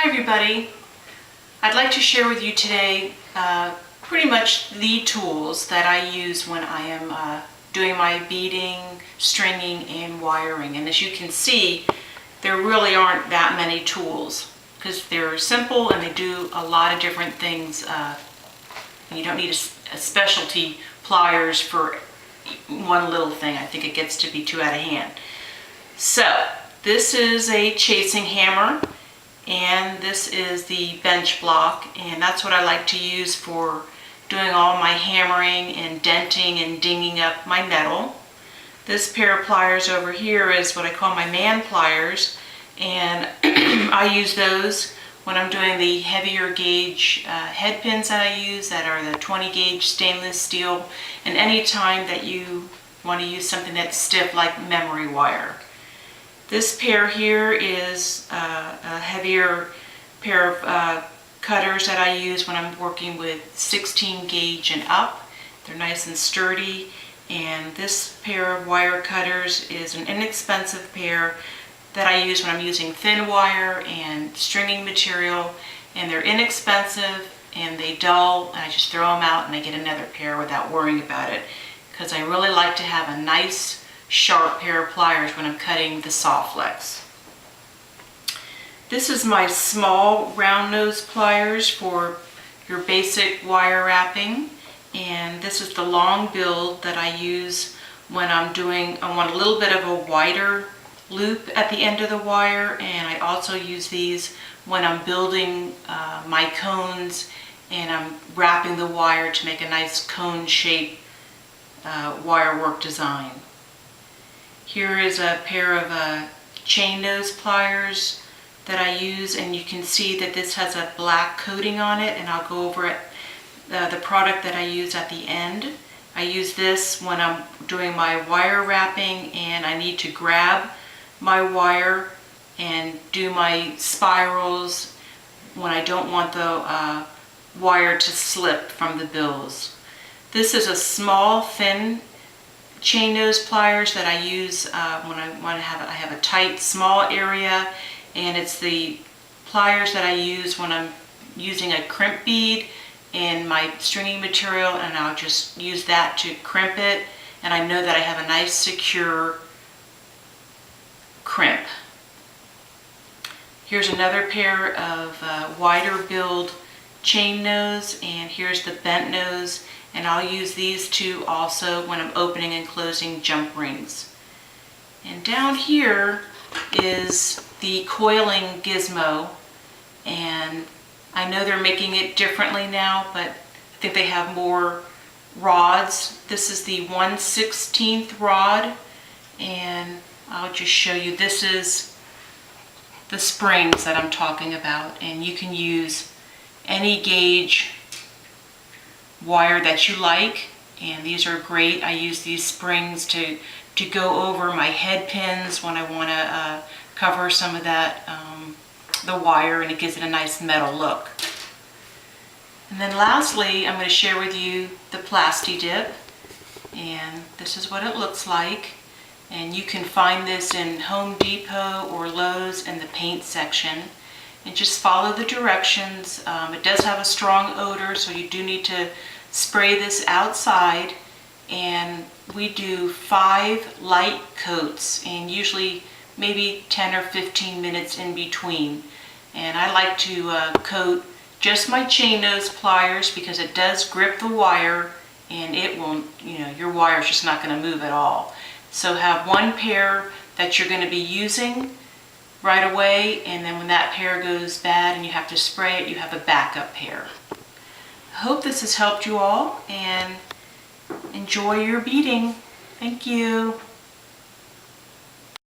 Hi everybody. I'd like to share with you today pretty much the tools that I use when I am doing my beading, stringing, and wiring. And as you can see, there really aren't that many tools because they're simple and they do a lot of different things. And you don't need a specialty pliers for one little thing. I think it gets to be too out of hand. So this is a chasing hammer. And this is the bench block, and that's what I like to use for doing all my hammering and denting and dinging up my metal. This pair of pliers over here is what I call my man pliers, and I use those when I'm doing the heavier gauge head pins that I use that are the 20 gauge stainless steel, and any time that you want to use something that's stiff like memory wire. This pair here is a heavier pair of cutters that I use when I'm working with 16 gauge and up. They're nice and sturdy. And this pair of wire cutters is an inexpensive pair that I use when I'm using thin wire and stringing material. And they're inexpensive and they dull, and I just throw them out and I get another pair without worrying about it, because I really like to have a nice sharp pair of pliers when I'm cutting the saw flex. This is my small round nose pliers for your basic wire wrapping, and this is the long build that I use when I want a little bit of a wider loop at the end of the wire, and I also use these when I'm building my cones and I'm wrapping the wire to make a nice cone shape wire work design. Here is a pair of chain nose pliers that I use, and you can see that this has a black coating on it, and I'll go over it, the product that I use at the end. I use this when I'm doing my wire wrapping and I need to grab my wire and do my spirals when I don't want the wire to slip from the bills. This is a small, thin chain nose pliers that I use when I have a tight, small area, and it's the pliers that I use when I'm using a crimp bead in my stringing material, and I'll just use that to crimp it, and I know that I have a nice secure crimp. Here's another pair of wider build chain nose, and here's the bent nose. And I'll use these two also when I'm opening and closing jump rings. And down here is the coiling gizmo, and I know they're making it differently now, but I think they have more rods. This is the 1/16 rod, and I'll just show you. This is the springs that I'm talking about, and you can use any gauge wire that you like, and these are great. I use these springs to go over my head pins when I want to cover some of that the wire, and it gives it a nice metal look. And then lastly, I'm going to share with you the Plasti Dip, and this is what it looks like. And you can find this in Home Depot or Lowe's in the paint section. And just follow the directions. It does have a strong odor, so you do need to spray this outside, and we do 5 light coats, and usually maybe 10 or 15 minutes in between. And I like to coat just my chain nose pliers because it does grip the wire, and it won't, your wire's just not going to move at all. So have one pair that you're going to be using right away, and then when that pair goes bad and you have to spray it, you have a backup pair. I hope this has helped you all, and enjoy your beading. Thank you.